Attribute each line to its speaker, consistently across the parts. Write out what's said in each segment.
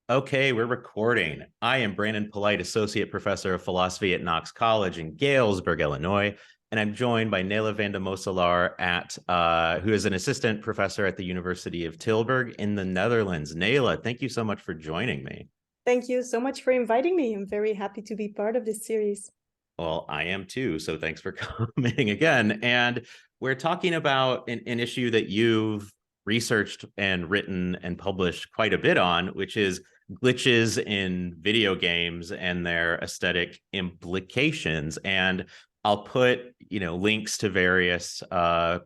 Speaker 1: Okay, we're recording. I am Brandon Polite, Associate Professor of Philosophy at Knox College in Galesburg, Illinois, and I'm joined by Nela van de Mosselaar, who is an assistant professor at the University of Tilburg in the Netherlands. Nela, thank you so much for joining me.
Speaker 2: Thank you so much for inviting me. I'm very happy to be part of this series.
Speaker 1: Well, I am too, so thanks for coming again. And we're talking about an issue that you've researched and written and published quite a bit on, which is glitches in video games and their aesthetic implications. And I'll put, links to various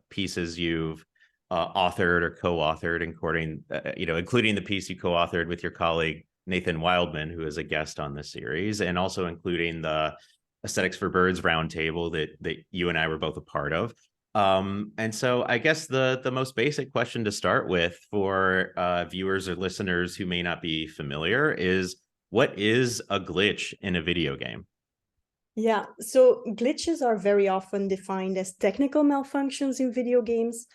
Speaker 1: pieces you've authored or co-authored, including the piece you co-authored with your colleague Nathan Wildman, who is a guest on this series, and also including the Aesthetics for Birds roundtable that you and I were both a part of. And so I guess the most basic question to start with for viewers or listeners who may not be familiar is, what is a glitch in a video game?
Speaker 2: Yeah, so glitches are very often defined as technical malfunctions in video games.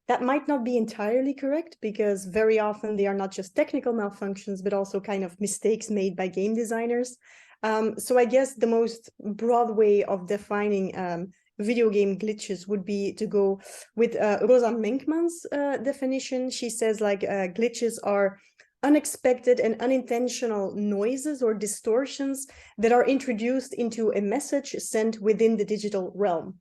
Speaker 2: That might not be entirely correct because very often they are not just technical malfunctions, but also kind of mistakes made by game designers. So I guess the most broad way of defining video game glitches would be to go with Rosa Menkman's definition. She says glitches are unexpected and unintentional noises or distortions that are introduced into a message sent within the digital realm.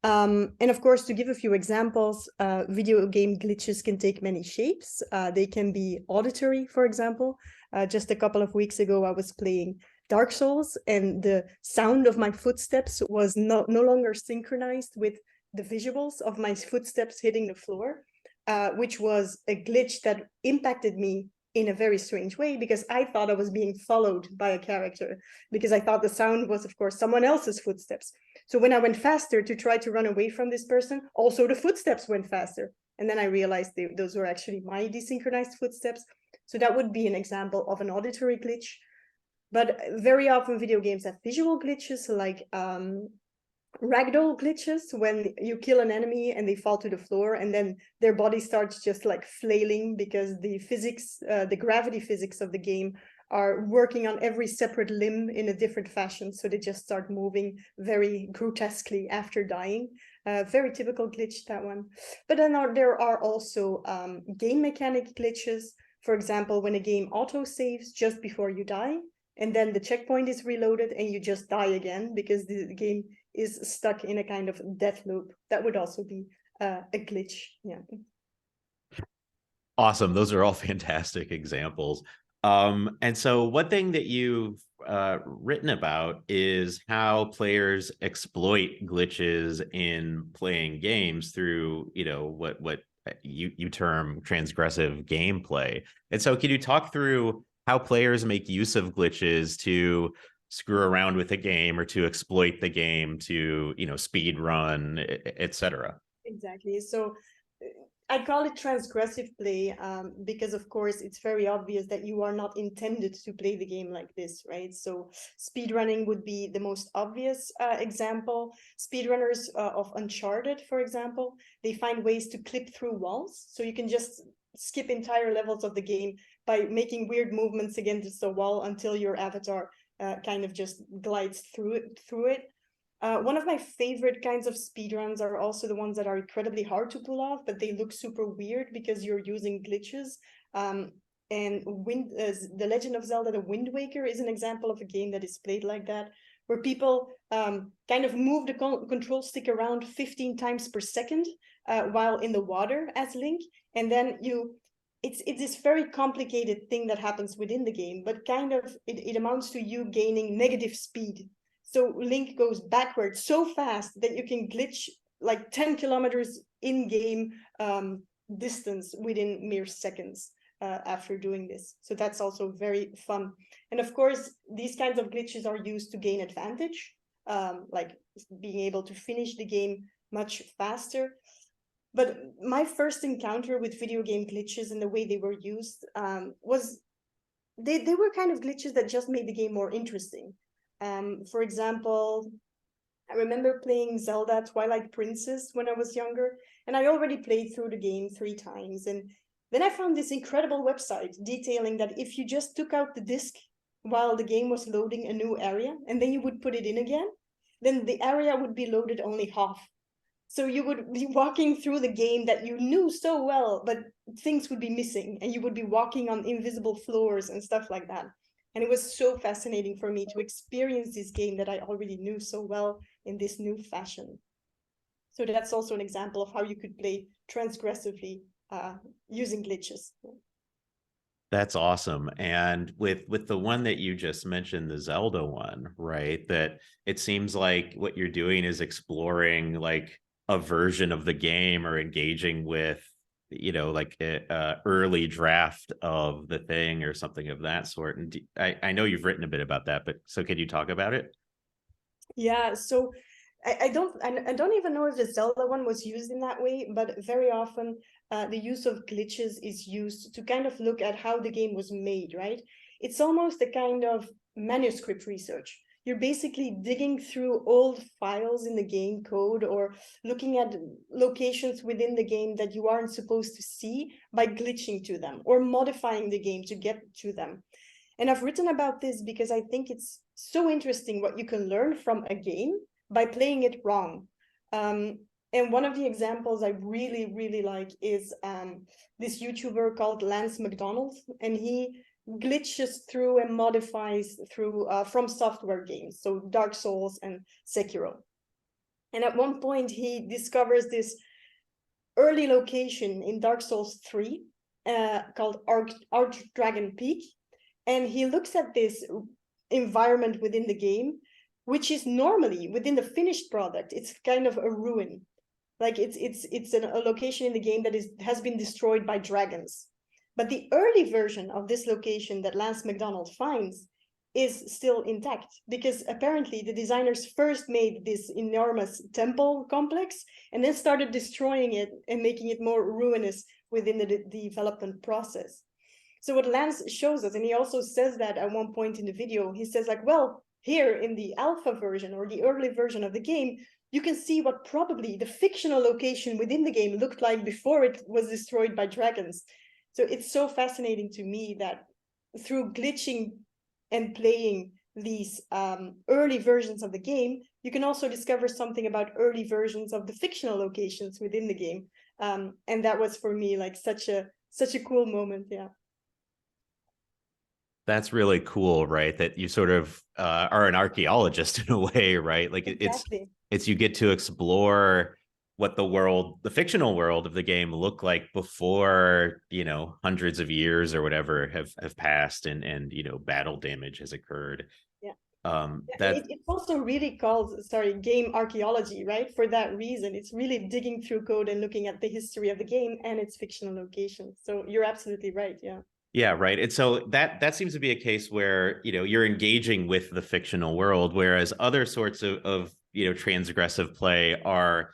Speaker 2: And of course, to give a few examples, video game glitches can take many shapes. They can be auditory, for example. Just a couple of weeks ago, I was playing Dark Souls, and the sound of my footsteps was no longer synchronized with the visuals of my footsteps hitting the floor, which was a glitch that impacted me in a very strange way because I thought I was being followed by a character because I thought the sound was, of course, someone else's footsteps. So when I went faster to try to run away from this person, also the footsteps went faster. And then I realized those were actually my desynchronized footsteps. So that would be an example of an auditory glitch. But very often video games have visual glitches like ragdoll glitches when you kill an enemy and they fall to the floor and then their body starts just like flailing because the physics, the gravity physics of the game are working on every separate limb in a different fashion. So they just start moving very grotesquely after dying. Very typical glitch, that one. But then there are also game mechanic glitches. For example, when a game auto saves just before you die, and then the checkpoint is reloaded and you just die again because the game is stuck in a kind of death loop. That would also be a glitch. Yeah.
Speaker 1: Awesome. Those are all fantastic examples. And so one thing that you've written about is how players exploit glitches in playing games through, what you term transgressive gameplay. And so can you talk through how players make use of glitches to screw around with the game or to exploit the game to, speed run, et cetera?
Speaker 2: Exactly. So I call it transgressive play because, of course, it's very obvious that you are not intended to play the game like this, right? So speedrunning would be the most obvious example. Speedrunners of Uncharted, for example, they find ways to clip through walls. So you can just skip entire levels of the game by making weird movements against the wall until your avatar kind of just glides through it. One of my favorite kinds of speedruns are also the ones that are incredibly hard to pull off, but they look super weird because you're using glitches. And The Legend of Zelda: The Wind Waker is an example of a game that is played like that, where people kind of move the control stick around 15 times per second while in the water as Link, and then it's this very complicated thing that happens within the game, but kind of it amounts to you gaining negative speed. So Link goes backwards so fast that you can glitch like 10 kilometers in game distance within mere seconds after doing this. So that's also very fun. And of course, these kinds of glitches are used to gain advantage, like being able to finish the game much faster. But my first encounter with video game glitches and the way they were used was they were kind of glitches that just made the game more interesting. For example, I remember playing Zelda Twilight Princess when I was younger, and I already played through the game 3 times. And Then I found this incredible website detailing that if you just took out the disk while the game was loading a new area, and then you would put it in again, then the area would be loaded only half. So you would be walking through the game that you knew so well, but things would be missing, and you would be walking on invisible floors and stuff like that. And it was so fascinating for me to experience this game that I already knew so well in this new fashion. So that's also an example of how you could play transgressively using glitches.
Speaker 1: That's awesome. And with the one that you just mentioned, the Zelda one, right? That it seems like what you're doing is exploring like a version of the game or engaging with, you know, like a early draft of the thing or something of that sort. And I know you've written a bit about that, but so could you talk about it?
Speaker 2: Yeah, so I don't even know if the Zelda one was used in that way, but very often the use of glitches is used to kind of look at how the game was made, right? It's almost a kind of manuscript research. You're basically digging through old files in the game code or looking at locations within the game that you aren't supposed to see by glitching to them or modifying the game to get to them. And I've written about this because I think it's so interesting what you can learn from a game by playing it wrong. And one of the examples I really, really like is this YouTuber called Lance McDonald, and he glitches through and modifies through from software games, so Dark Souls and Sekiro. And at one point, he discovers this early location in Dark Souls 3 called Archdragon Peak, and he looks at this environment within the game, which is normally within the finished product, it's kind of a ruin. Like it's a location in the game that has been destroyed by dragons. But the early version of this location that Lance McDonald finds is still intact, because apparently the designers first made this enormous temple complex and then started destroying it and making it more ruinous within the development process. So what Lance shows us, and he also says that at one point in the video, he says like, well, here in the alpha version or the early version of the game, you can see what probably the fictional location within the game looked like before it was destroyed by dragons. So it's so fascinating to me that through glitching and playing these early versions of the game, you can also discover something about early versions of the fictional locations within the game. And that was for me like such a cool moment. Yeah.
Speaker 1: That's really cool, right? That you sort of are an archaeologist in a way, right? Like
Speaker 2: Exactly.
Speaker 1: it's you get to explore what the world, the fictional world of the game looked like before, you know, hundreds of years or whatever have passed and you know, battle damage has occurred.
Speaker 2: Yeah.
Speaker 1: That
Speaker 2: It's also really called, sorry, game archaeology, right? For that reason, it's really digging through code and looking at the history of the game and its fictional location. So you're absolutely right. Yeah.
Speaker 1: Yeah, right. And so that seems to be a case where, you know, you're engaging with the fictional world, whereas other sorts of you know, transgressive play are,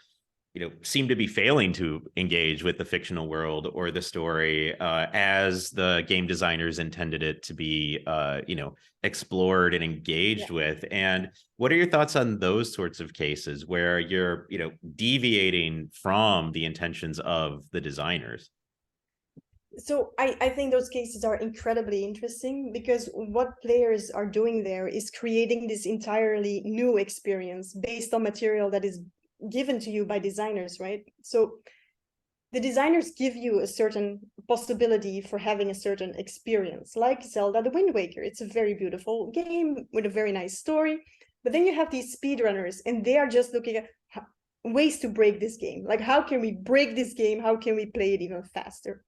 Speaker 1: you know, seem to be failing to engage with the fictional world or the story as the game designers intended it to be, you know, explored and engaged with. And what are your thoughts on those sorts of cases where you're, you know, deviating from the intentions of the designers?
Speaker 2: So I think those cases are incredibly interesting, because what players are doing there is creating this entirely new experience based on material that is given to you by designers, right? So the designers give you a certain possibility for having a certain experience, like Zelda the Wind Waker. It's a very beautiful game with a very nice story, but then you have these speedrunners and they are just looking at ways to break this game. Like, how can we break this game? How can we play it even faster?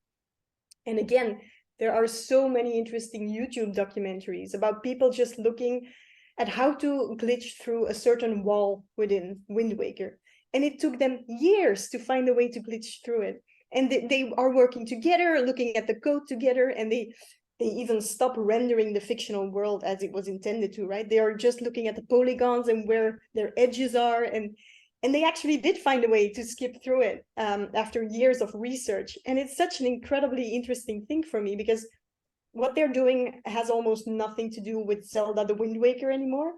Speaker 2: And again, there are so many interesting YouTube documentaries about people just looking at how to glitch through a certain wall within Wind Waker. And it took them years to find a way to glitch through it. And they are working together, looking at the code together, and they even stop rendering the fictional world as it was intended to, right? They are just looking at the polygons and where their edges are, and they actually did find a way to skip through it after years of research. And it's such an incredibly interesting thing for me, because what they're doing has almost nothing to do with Zelda the Wind Waker anymore,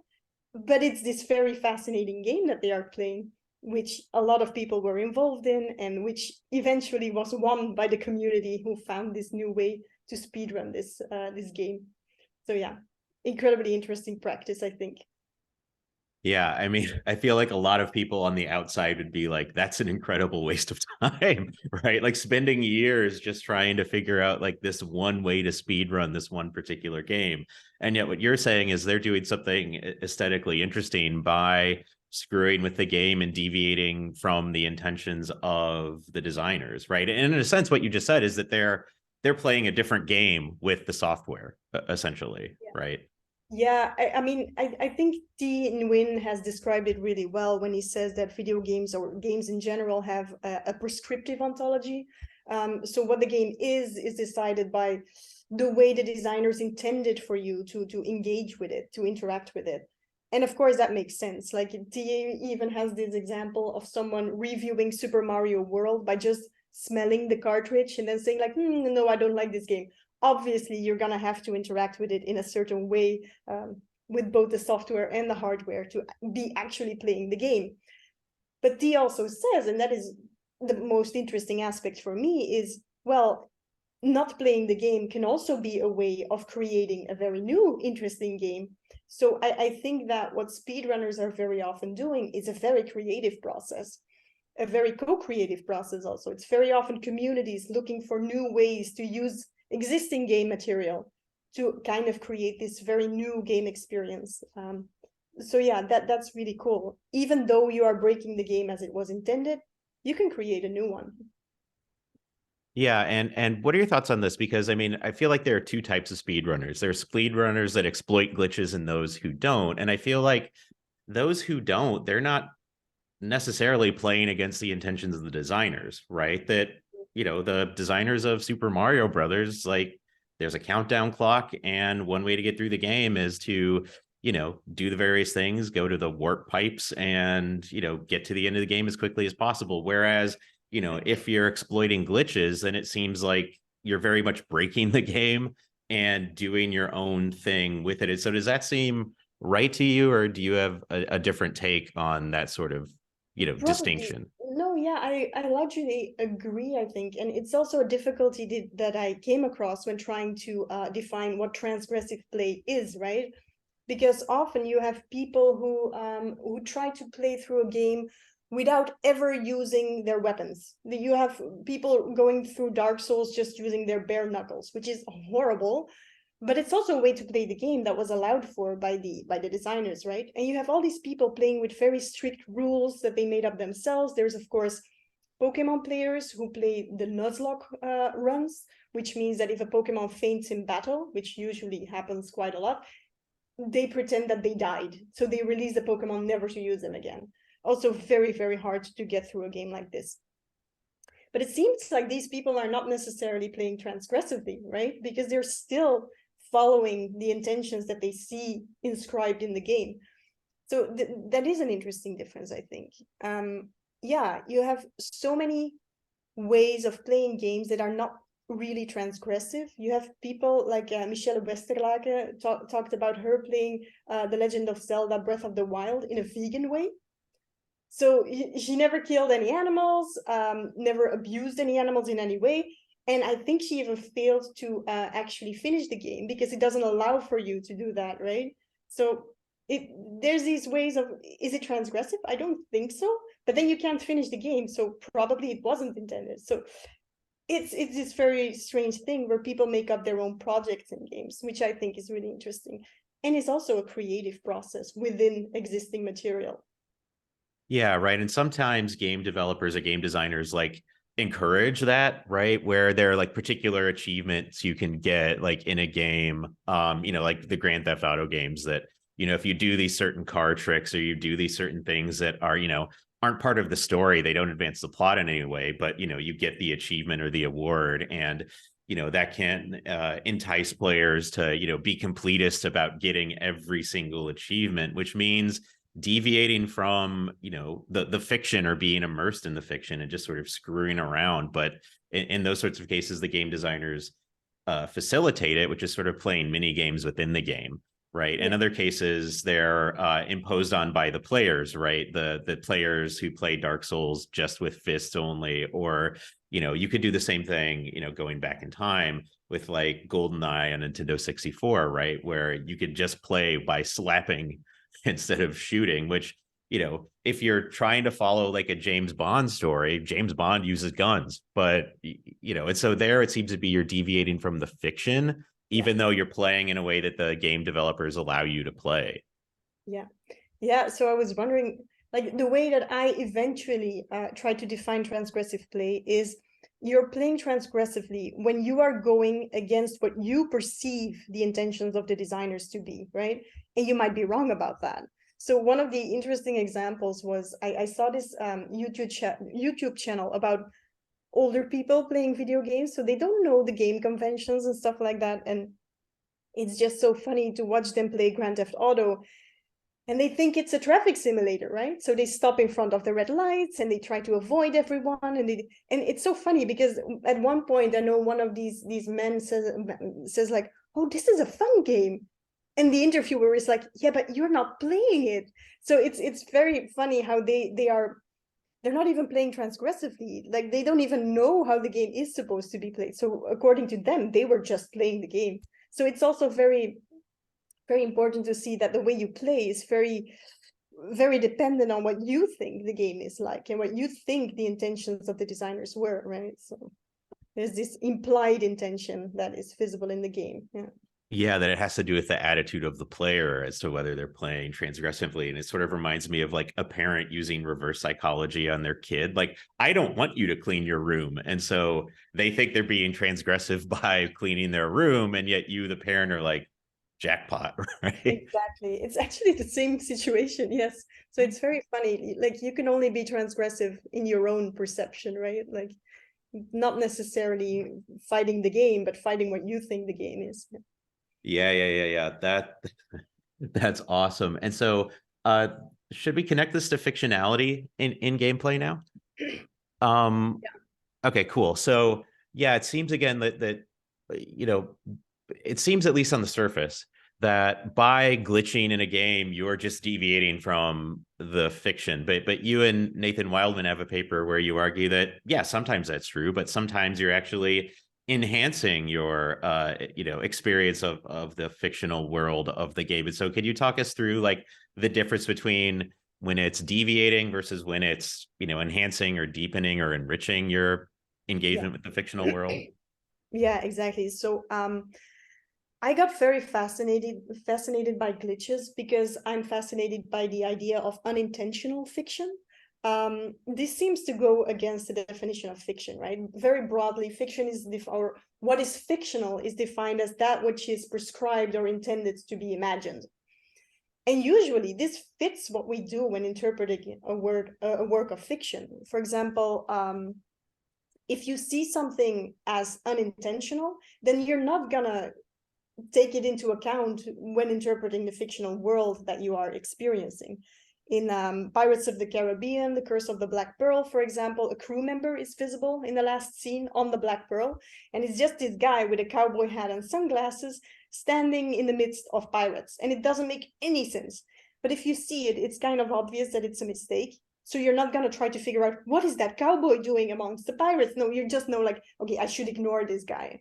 Speaker 2: but it's this very fascinating game that they are playing. which a lot of people were involved in, and which eventually was won by the community who found this new way to speedrun this game. So yeah, incredibly interesting practice, I think.
Speaker 1: Yeah, I mean, I feel like a lot of people on the outside would be like, that's an incredible waste of time, right? Like spending years just trying to figure out like this one way to speed run this one particular game. And yet what you're saying is they're doing something aesthetically interesting by screwing with the game and deviating from the intentions of the designers, right? And in a sense, what you just said is that they're playing a different game with the software, essentially,
Speaker 2: Yeah.
Speaker 1: right?
Speaker 2: Yeah, I mean, I think Thi Nguyen has described it really well when he says that video games or games in general have a prescriptive ontology. So what the game is decided by the way the designers intended for you to engage with it, to interact with it. And of course, that makes sense. Like Thi even has this example of someone reviewing Super Mario World by just smelling the cartridge and then saying like, no, I don't like this game. Obviously you're going to have to interact with it in a certain way, with both the software and the hardware to be actually playing the game. But Thi also says, and that is the most interesting aspect for me, is, well, not playing the game can also be a way of creating a very new, interesting game. So I think that what speedrunners are very often doing is a very creative process, a very co-creative process also. It's very often communities looking for new ways to use existing game material to kind of create this very new game experience. So yeah, that's really cool. Even though you are breaking the game as it was intended, you can create a new one.
Speaker 1: Yeah, and what are your thoughts on this? Because I mean, I feel like there are two types of speedrunners. There's speedrunners that exploit glitches and those who don't. And I feel like those who don't, they're not necessarily playing against the intentions of the designers, right? That, you know, the designers of Super Mario Brothers, like there's a countdown clock, and one way to get through the game is to, you know, do the various things, go to the warp pipes and, you know, get to the end of the game as quickly as possible. Whereas, you know, if you're exploiting glitches, then it seems like you're very much breaking the game and doing your own thing with it. And so does that seem right to you, or do you have a different take on that sort of, you know,
Speaker 2: Probably.
Speaker 1: distinction?
Speaker 2: No, yeah, I largely agree, I think. And it's also a difficulty that I came across when trying to define what transgressive play is, right? Because often you have people who try to play through a game without ever using their weapons. You have people going through Dark Souls just using their bare knuckles, which is horrible. But it's also a way to play the game that was allowed for by the designers, right? And you have all these people playing with very strict rules that they made up themselves. There's of course Pokemon players who play the Nuzlocke runs, which means that if a Pokemon faints in battle, which usually happens quite a lot, they pretend that they died. So they release the Pokemon never to use them again. Also very, very hard to get through a game like this. But it seems like these people are not necessarily playing transgressively, right? Because they're still following the intentions that they see inscribed in the game. So that is an interesting difference, I think. Yeah, you have so many ways of playing games that are not really transgressive. You have people like Michelle Westerlaken talked about her playing The Legend of Zelda Breath of the Wild in a vegan way. So she never killed any animals, never abused any animals in any way. And I think she even failed to actually finish the game because it doesn't allow for you to do that, right? So there's these ways of, is it transgressive? I don't think so. But then you can't finish the game, so probably it wasn't intended. So it's this very strange thing where people make up their own projects in games, which I think is really interesting. And it's also a creative process within existing material.
Speaker 1: Yeah, right. And sometimes game developers or game designers like encourage that, right? Where there are like particular achievements you can get like in a game, you know, like the Grand Theft Auto games that, you know, if you do these certain car tricks or you do these certain things that are, you know, aren't part of the story, they don't advance the plot in any way, but, you know, you get the achievement or the award. And, you know, that can entice players to, you know, be completist about getting every single achievement, which means deviating from, you know, the fiction or being immersed in the fiction and just sort of screwing around. But in those sorts of cases, the game designers facilitate it, which is sort of playing mini games within the game. right? In other cases, they're imposed on by the players, right? The players who play Dark Souls just with fists only, or you could do the same thing, going back in time with like GoldenEye on Nintendo 64, right? Where you could just play by slapping instead of shooting, which if you're trying to follow like a James Bond story, James Bond uses guns, but and so there it seems to be you're deviating from the fiction, even though you're playing in a way that the game developers allow you to play.
Speaker 2: Yeah. So I was wondering, like the way that I eventually try to define transgressive play is you're playing transgressively when you are going against what you perceive the intentions of the designers to be, right? And you might be wrong about that. So one of the interesting examples was I saw this YouTube channel about older people playing video games, so they don't know the game conventions and stuff like that, and it's just so funny to watch them play Grand Theft Auto, and they think it's a traffic simulator, right? So they stop in front of the red lights and they try to avoid everyone, and it's so funny because at one point I know one of these men says like, "Oh, this is a fun game," and the interviewer is like, "Yeah, but you're not playing it." So it's very funny how they're not even playing transgressively. Like they don't even know how the game is supposed to be played. So according to them, they were just playing the game. So it's also very, very important to see that the way you play is very, very dependent on what you think the game is like and what you think the intentions of the designers were, right? So there's this implied intention that is visible in the game.
Speaker 1: Yeah, that it has to do with the attitude of the player as to whether they're playing transgressively. And it sort of reminds me of like a parent using reverse psychology on their kid. Like, I don't want you to clean your room. And so they think they're being transgressive by cleaning their room. And yet you, the parent, are like, jackpot, right?
Speaker 2: Exactly. It's actually the same situation. Yes. So it's very funny. Like you can only be transgressive in your own perception, right? Like not necessarily fighting the game, but fighting what you think the game is.
Speaker 1: Yeah. That's awesome. And so should we connect this to fictionality in gameplay now? Okay, cool. So yeah, it seems again that it seems, at least on the surface, that by glitching in a game, you're just deviating from the fiction. But you and Nathan Wildman have a paper where you argue that, yeah, sometimes that's true, but sometimes you're actually enhancing your experience of the fictional world of the game. And so could you talk us through like the difference between when it's deviating versus when it's enhancing or deepening or enriching your engagement with the fictional world?
Speaker 2: Yeah, exactly. So I got very fascinated by glitches because I'm fascinated by the idea of unintentional fiction. This seems to go against the definition of fiction, right? Very broadly, fiction is or what is fictional is defined as that which is prescribed or intended to be imagined. And usually this fits what we do when interpreting a work of fiction. For example, if you see something as unintentional, then you're not gonna take it into account when interpreting the fictional world that you are experiencing. In Pirates of the Caribbean, The Curse of the Black Pearl, for example, a crew member is visible in the last scene on the Black Pearl, and it's just this guy with a cowboy hat and sunglasses standing in the midst of pirates, and it doesn't make any sense. But if you see it, it's kind of obvious that it's a mistake. So you're not going to try to figure out what is that cowboy doing amongst the pirates. No, you just know like, okay, I should ignore this guy.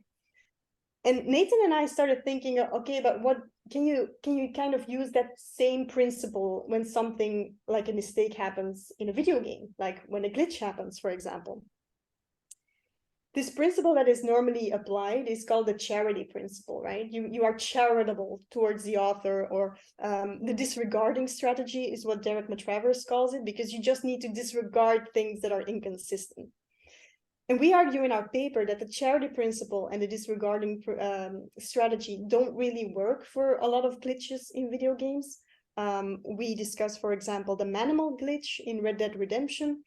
Speaker 2: And Nathan and I started thinking, okay, but what can you kind of use that same principle when something like a mistake happens in a video game, like when a glitch happens, for example. This principle that is normally applied is called the charity principle, right? You are charitable towards the author, or the disregarding strategy is what Derek Matravers calls it, because you just need to disregard things that are inconsistent. And we argue in our paper that the charity principle and the disregarding strategy don't really work for a lot of glitches in video games. We discuss, for example, the Manimal glitch in Red Dead Redemption.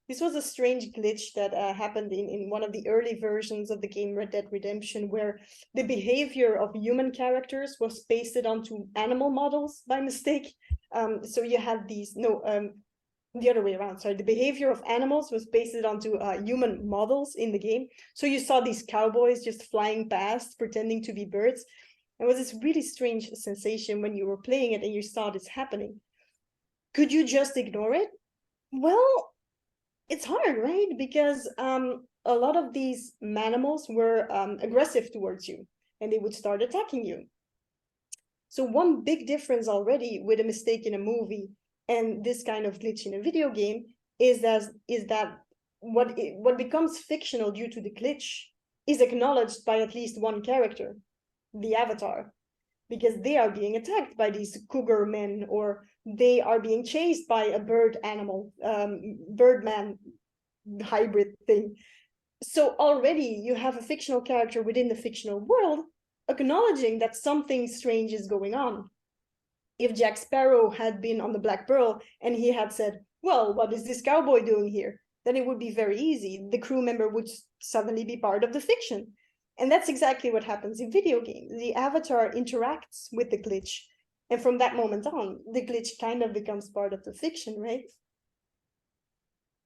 Speaker 2: This was a strange glitch that happened in one of the early versions of the game Red Dead Redemption, where the behavior of human characters was pasted onto animal models by mistake. So you had these, the other way around, sorry, the behavior of animals was pasted onto human models in the game. So you saw these cowboys just flying past, pretending to be birds. and it was this really strange sensation when you were playing it and you saw this happening. Could you just ignore it? Well, it's hard, right? Because a lot of these manimals were aggressive towards you, and they would start attacking you. So one big difference already with a mistake in a movie and this kind of glitch in a video game is that what becomes fictional due to the glitch is acknowledged by at least one character, the avatar, because they are being attacked by these cougar men, or they are being chased by a bird animal, birdman hybrid thing. So already you have a fictional character within the fictional world acknowledging that something strange is going on. If Jack Sparrow had been on the Black Pearl and he had said, well, what is this cowboy doing here? Then it would be very easy. The crew member would suddenly be part of the fiction. And that's exactly what happens in video games. The avatar interacts with the glitch. And from that moment on, the glitch kind of becomes part of the fiction, right?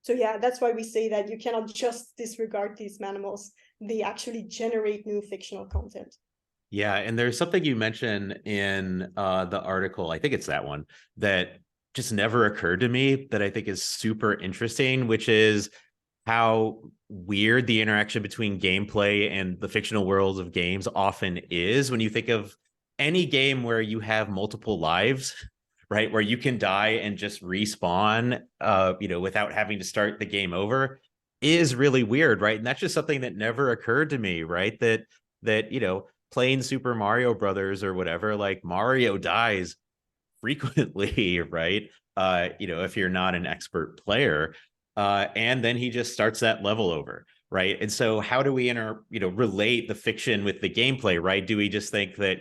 Speaker 2: So yeah, that's why we say that you cannot just disregard these manimals. They actually generate new fictional content.
Speaker 1: Yeah, and there's something you mentioned in the article, I think it's that one, that just never occurred to me that I think is super interesting, which is how weird the interaction between gameplay and the fictional worlds of games often is. When you think of any game where you have multiple lives, right, where you can die and just respawn, without having to start the game over, is really weird, right? And that's just something that never occurred to me, right? That playing Super Mario Brothers or whatever, like Mario dies frequently, right? If you're not an expert player, and then he just starts that level over, right? And so how do we relate the fiction with the gameplay, right? Do we just think that,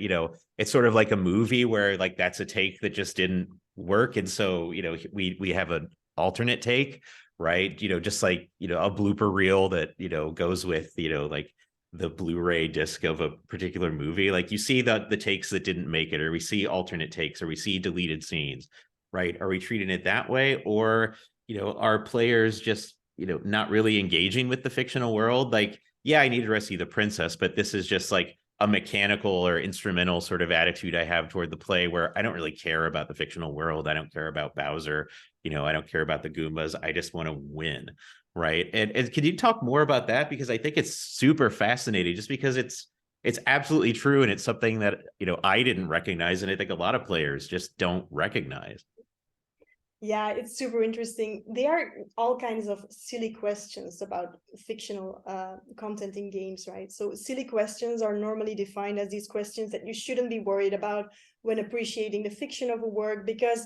Speaker 1: it's sort of like a movie where like that's a take that just didn't work, and so, we have an alternate take, right? Just like, a blooper reel that, goes with, like the Blu-ray disc of a particular movie. Like you see the takes that didn't make it, or we see alternate takes, or we see deleted scenes, right? Are we treating it that way? Or, are players just, not really engaging with the fictional world? Like, yeah, I need to rescue the princess, but this is just like a mechanical or instrumental sort of attitude I have toward the play, where I don't really care about the fictional world. I don't care about Bowser. I don't care about the Goombas. I just want to win. Right. And can you talk more about that? Because I think it's super fascinating, just because it's absolutely true. And it's something that, I didn't recognize. And I think a lot of players just don't recognize.
Speaker 2: Yeah, it's super interesting. There are all kinds of silly questions about fictional content in games, right? So silly questions are normally defined as these questions that you shouldn't be worried about when appreciating the fiction of a work, because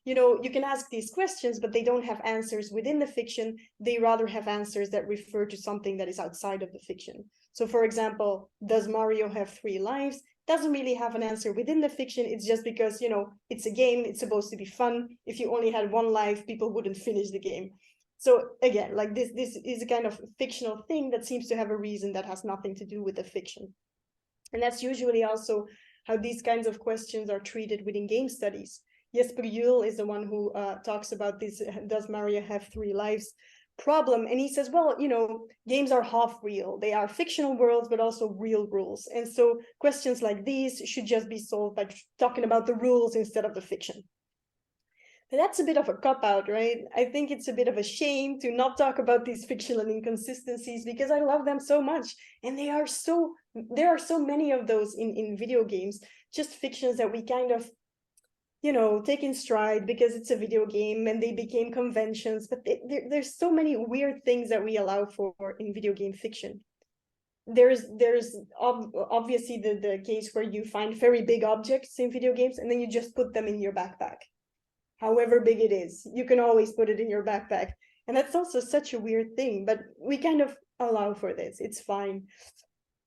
Speaker 2: you can ask these questions, but they don't have answers within the fiction. They rather have answers that refer to something that is outside of the fiction. So for example, does Mario have 3 lives? Doesn't really have an answer within the fiction. It's just because, it's a game, it's supposed to be fun. If you only had 1 life, people wouldn't finish the game. So again, like this is a kind of fictional thing that seems to have a reason that has nothing to do with the fiction. And that's usually also how these kinds of questions are treated within game studies. Jesper Juul is the one who talks about this, does Mario have 3 lives problem, and he says, well, games are half real. They are fictional worlds, but also real rules. And so questions like these should just be solved by talking about the rules instead of the fiction. But that's a bit of a cop-out, right? I think it's a bit of a shame to not talk about these fictional inconsistencies, because I love them so much. And there are so many of those in video games, just fictions that we kind of take in stride because it's a video game and they became conventions, but there's so many weird things that we allow for in video game fiction. There's obviously the case where you find very big objects in video games and then you just put them in your backpack. However big it is, you can always put it in your backpack. And that's also such a weird thing, but we kind of allow for this. It's fine.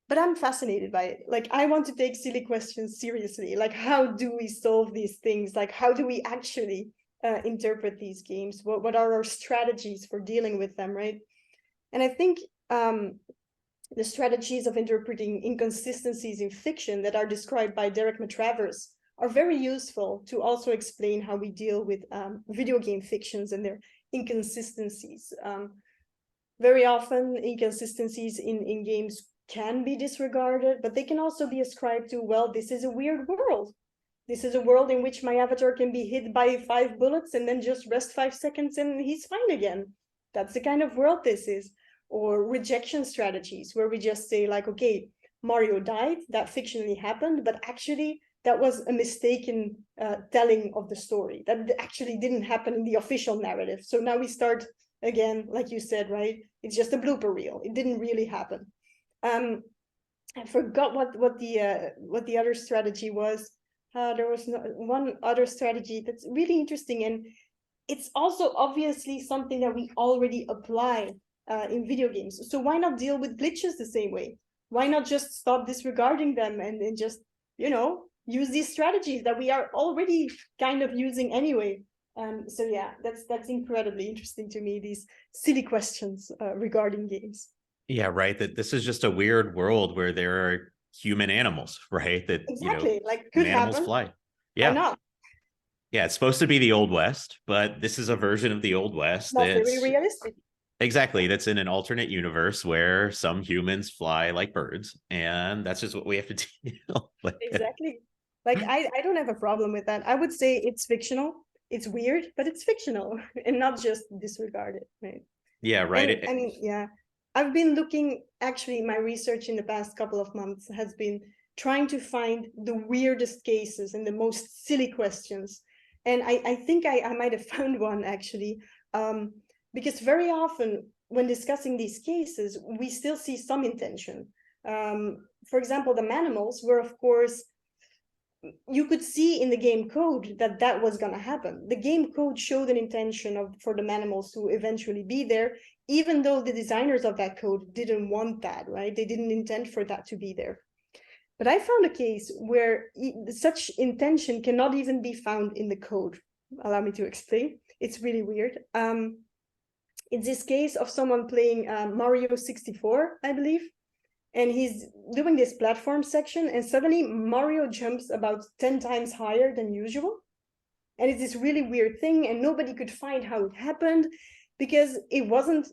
Speaker 2: But I'm fascinated by it. Like, I want to take silly questions seriously. Like, how do we solve these things? Like, how do we actually interpret these games? What are our strategies for dealing with them, right? And I think the strategies of interpreting inconsistencies in fiction that are described by Derek Matravers are very useful to also explain how we deal with video game fictions and their inconsistencies. Very often, inconsistencies in games can be disregarded, but they can also be ascribed to, well, this is a weird world. This is a world in which my avatar can be hit by 5 bullets and then just rest 5 seconds and he's fine again. That's the kind of world this is. Or rejection strategies, where we just say like, okay, Mario died, that fictionally happened, but actually that was a mistaken telling of the story. That actually didn't happen in the official narrative. So now we start again, like you said, right? It's just a blooper reel. It didn't really happen. I forgot what the other strategy was. There was one other strategy that's really interesting, and it's also obviously something that we already apply in video games. So why not deal with glitches the same way? Why not just stop disregarding them and just, you know, use these strategies that we are already kind of using anyway? So yeah, that's incredibly interesting to me, these silly questions regarding games.
Speaker 1: Yeah, right. That this is just a weird world where there are human animals, right? That,
Speaker 2: Exactly,
Speaker 1: you know,
Speaker 2: like could
Speaker 1: animals
Speaker 2: happen.
Speaker 1: fly.
Speaker 2: Why
Speaker 1: Yeah.
Speaker 2: not?
Speaker 1: Yeah, it's supposed to be the Old West, but this is a version of the Old West
Speaker 2: Not very
Speaker 1: that's
Speaker 2: realistic.
Speaker 1: exactly, that's in an alternate universe where some humans fly like birds, and that's just what we have to deal with.
Speaker 2: Exactly. Like I don't have a problem with that. I would say it's fictional. It's weird, but it's fictional and not just disregarded, right?
Speaker 1: Yeah, right.
Speaker 2: And I mean, yeah, I've been looking, actually, my research in the past couple of months has been trying to find the weirdest cases and the most silly questions. And I think I might have found one actually, because very often when discussing these cases, we still see some intention. For example, the Manimals were, of course, you could see in the game code that that was going to happen. The game code showed an intention for the Manimals to eventually be there, even though the designers of that code didn't want that, right? They didn't intend for that to be there. But I found a case where such intention cannot even be found in the code. Allow me to explain. It's really weird. It's this case of someone playing Mario 64, I believe. And he's doing this platform section, and suddenly Mario jumps about 10 times higher than usual. And it's this really weird thing, and nobody could find how it happened, because it wasn't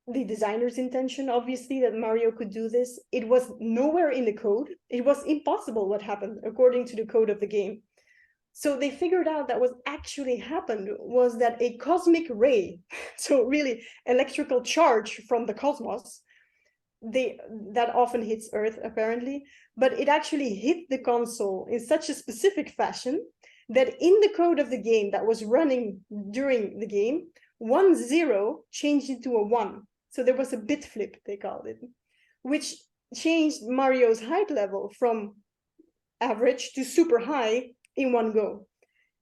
Speaker 2: the designer's intention, obviously, that Mario could do this. It was nowhere in the code. It was impossible what happened according to the code of the game. So they figured out that what actually happened was that a cosmic ray, so really electrical charge from the cosmos, that often hits Earth apparently, but it actually hit the console in such a specific fashion that in the code of the game that was running during the game, 1-0 changed into a 1. So there was a bit flip, they called it, which changed Mario's height level from average to super high in one go.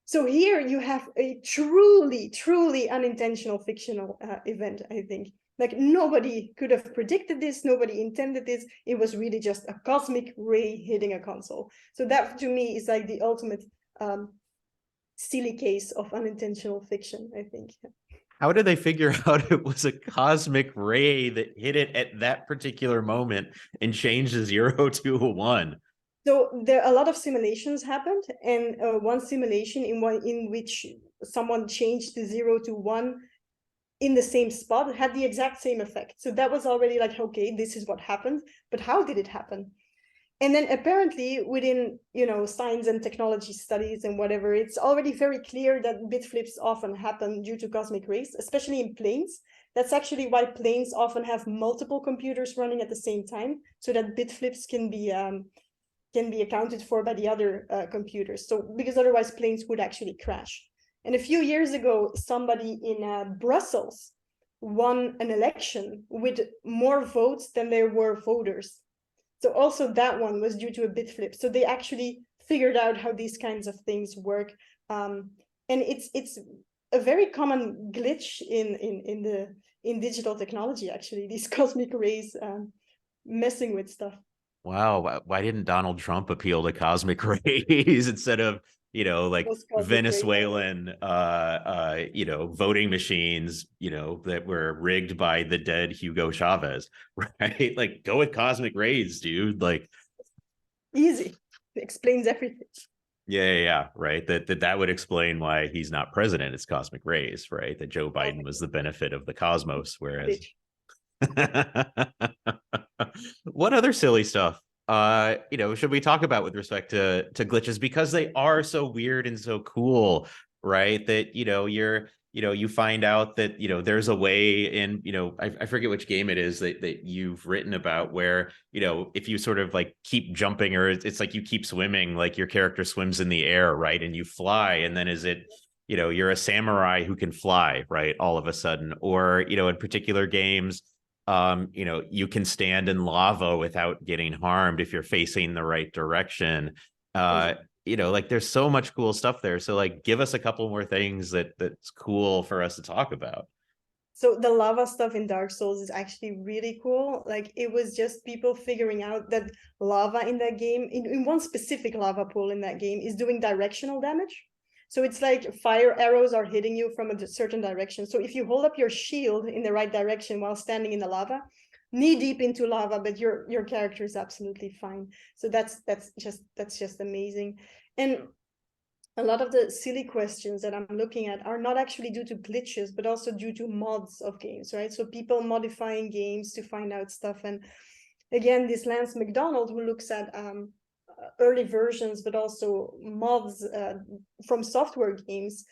Speaker 2: So here you have a truly, truly unintentional fictional event, I think. Like nobody could have predicted this, nobody intended this. It was really just a cosmic ray hitting a console. So that to me is like the ultimate silly case of unintentional fiction, I think.
Speaker 1: How did they figure out it was a cosmic ray that hit it at that particular moment and changed a 0 to a 1?
Speaker 2: So there a lot of simulations happened, and one simulation in which someone changed the 0 to 1 in the same spot had the exact same effect. So that was already like, okay, this is what happened, but how did it happen? And then apparently within, you know, science and technology studies and whatever, it's already very clear that bit flips often happen due to cosmic rays, especially in planes. That's actually why planes often have multiple computers running at the same time, so that bit flips can be accounted for by the other computers. So because otherwise planes would actually crash. And a few years ago, somebody in Brussels won an election with more votes than there were voters. So also that one was due to a bit flip. So they actually figured out how these kinds of things work. And it's a very common glitch in digital technology, actually, these cosmic rays messing with stuff.
Speaker 1: Wow, why didn't Donald Trump appeal to cosmic rays instead of, you know, like Venezuelan you know, voting machines, you know, that were rigged by the dead Hugo Chavez, right? Like, go with cosmic rays, dude. Like,
Speaker 2: easy. It explains everything.
Speaker 1: Yeah, right. That would explain why he's not president. It's cosmic rays, right? That Joe Biden was the benefit of the cosmos, whereas What other silly stuff should we talk about with respect to glitches, because they are so weird and so cool, right? That you find out that there's a way in I forget which game it is that you've written about, where if you sort of like keep jumping, or it's like you keep swimming, like your character swims in the air, right, and you fly, and then is it you're a samurai who can fly, right, all of a sudden, or in particular games, you can stand in lava without getting harmed if you're facing the right direction. Like there's so much cool stuff there. So like give us a couple more things that's cool for us to talk about.
Speaker 2: So the lava stuff in Dark Souls is actually really cool. Like it was just people figuring out that lava in that game, in one specific lava pool in that game, is doing directional damage. So it's like fire arrows are hitting you from a certain direction. So if you hold up your shield in the right direction while standing in the lava, knee deep into lava, but your character is absolutely fine. So that's just amazing. And a lot of the silly questions that I'm looking at are not actually due to glitches, but also due to mods of games, right? So people modifying games to find out stuff. And again, this Lance McDonald, who looks at early versions, but also mods from software games,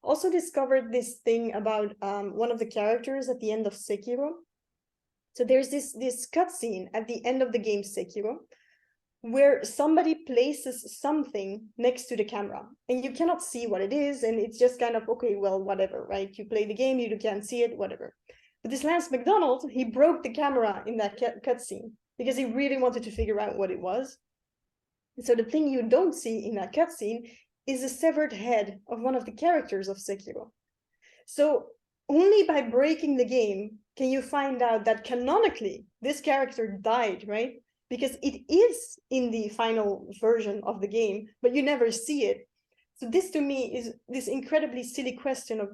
Speaker 2: also discovered this thing about one of the characters at the end of Sekiro. So there's this cutscene at the end of the game Sekiro, where somebody places something next to the camera and you cannot see what it is, and it's just kind of, okay, well, whatever, right? You play the game, you can't see it, whatever. But this Lance McDonald, he broke the camera in that cutscene because he really wanted to figure out what it was. And so the thing you don't see in that cutscene is a severed head of one of the characters of Sekiro. So only by breaking the game can you find out that canonically this character died, right? Because it is in the final version of the game, but you never see it. So this to me is this incredibly silly question of,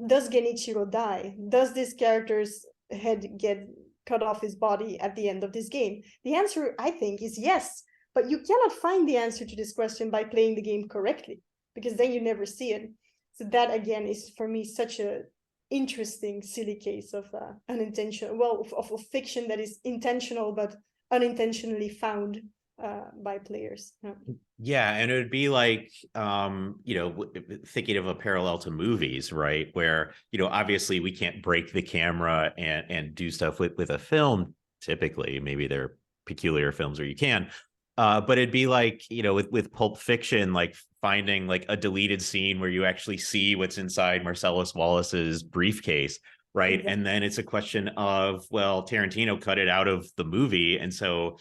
Speaker 2: does Genichiro die? Does this character's head get cut off his body at the end of this game? The answer, I think, is yes, but you cannot find the answer to this question by playing the game correctly, because then you never see it. So that again is for me such a interesting, silly case of unintentional, well, of fiction that is intentional but unintentionally found by players.
Speaker 1: Yeah, and it would be like thinking of a parallel to movies, right, where obviously we can't break the camera and do stuff with a film. Typically, maybe there are peculiar films where you can, but it'd be like with Pulp Fiction, like finding like a deleted scene where you actually see what's inside Marcellus Wallace's briefcase, right? Exactly. And then it's a question of, well, Tarantino cut it out of the movie, and so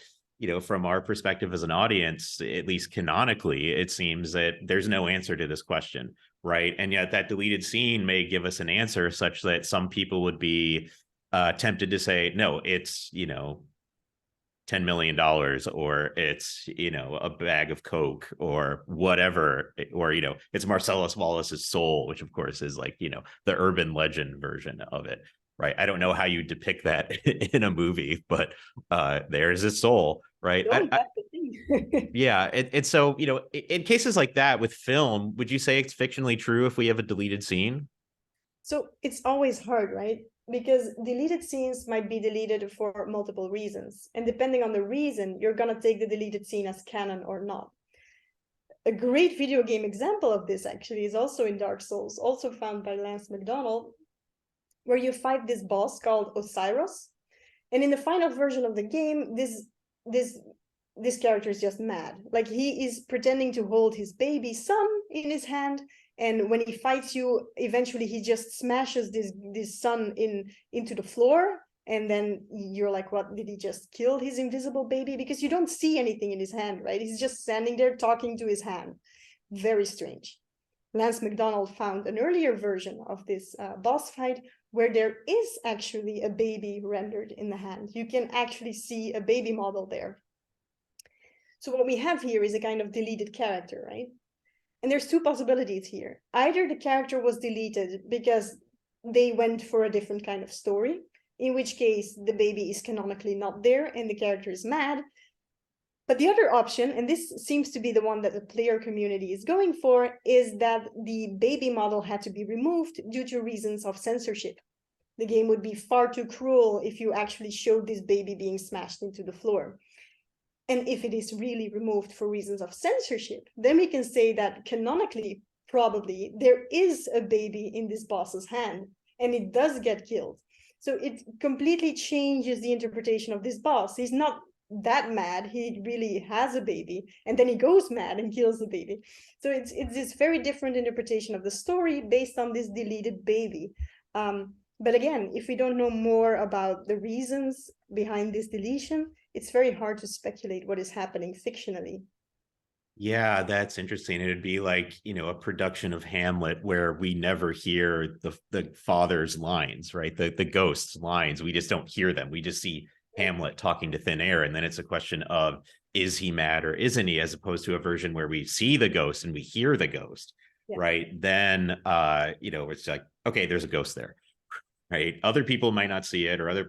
Speaker 1: from our perspective as an audience, at least canonically, it seems that there's no answer to this question, right? And yet that deleted scene may give us an answer such that some people would be tempted to say, no, it's $10 million, or it's a bag of Coke, or whatever, or it's Marcellus Wallace's soul, which of course is like the urban legend version of it, right? I don't know how you depict that in a movie, but there's his soul, right? Yeah, and so in cases like that with film, would you say it's fictionally true if we have a deleted scene?
Speaker 2: So it's always hard, right? Because deleted scenes might be deleted for multiple reasons, and depending on the reason, you're gonna take the deleted scene as canon or not. A great video game example of this actually is also in Dark Souls, also found by Lance McDonald, where you fight this boss called Osiris, and in the final version of the game, this character is just mad. Like he is pretending to hold his baby son in his hand, and when he fights you, eventually he just smashes this son into the floor, and then you're like, what, did he just kill his invisible baby? Because you don't see anything in his hand, right? He's just standing there talking to his hand. Very strange. Lance McDonald found an earlier version of this boss fight where there is actually a baby rendered in the hand. You can actually see a baby model there. So what we have here is a kind of deleted character, right? And there's two possibilities here. Either the character was deleted because they went for a different kind of story, in which case the baby is canonically not there and the character is mad. But the other option, and this seems to be the one that the player community is going for, is that the baby model had to be removed due to reasons of censorship. The game would be far too cruel if you actually showed this baby being smashed into the floor. And if it is really removed for reasons of censorship, then we can say that canonically, probably, there is a baby in this boss's hand, and it does get killed. So it completely changes the interpretation of this boss. He's not that mad, he really has a baby, and then he goes mad and kills the baby. So it's this very different interpretation of the story based on this deleted baby. But again, if we don't know more about the reasons behind this deletion, it's very hard to speculate what is happening fictionally.
Speaker 1: Yeah, that's interesting. It'd be like, a production of Hamlet where we never hear the father's lines, right? The ghost's lines. We just don't hear them. We just see Hamlet talking to thin air. And then it's a question of, is he mad or isn't he? As opposed to a version where we see the ghost and we hear the ghost,
Speaker 2: Yeah.
Speaker 1: right? Then, it's like, okay, there's a ghost there, right? Other people might not see it, or other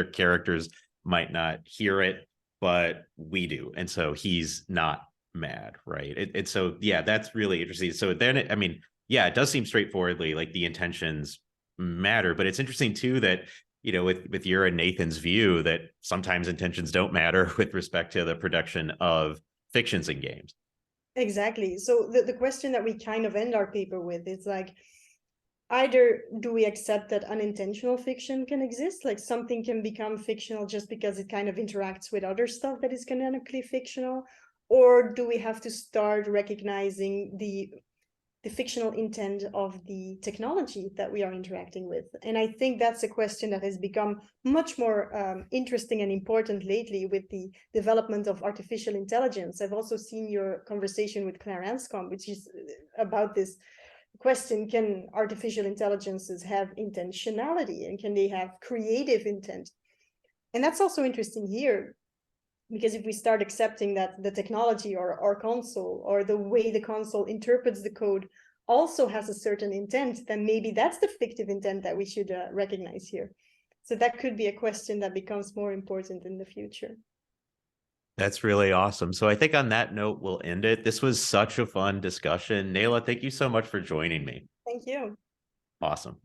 Speaker 1: characters might not hear it, but we do. And so he's not mad, right? So, yeah, that's really interesting. So then, it does seem straightforwardly like the intentions matter, but it's interesting too that, with your and Nathan's view that sometimes intentions don't matter with respect to the production of fictions and games.
Speaker 2: Exactly. So the question that we kind of end our paper with is like, either do we accept that unintentional fiction can exist, like something can become fictional just because it kind of interacts with other stuff that is canonically fictional, or do we have to start recognizing the fictional intent of the technology that we are interacting with? And I think that's a question that has become much more interesting and important lately with the development of artificial intelligence. I've also seen your conversation with Claire Anscombe, which is about this question: can artificial intelligences have intentionality, and can they have creative intent? And that's also interesting here, because if we start accepting that the technology or our console, or the way the console interprets the code, also has a certain intent, then maybe that's the fictive intent that we should recognize here. So that could be a question that becomes more important in the future.
Speaker 1: That's really awesome. So I think on that note, we'll end it. This was such a fun discussion. Nayla, thank you so much for joining me.
Speaker 2: Thank you.
Speaker 1: Awesome.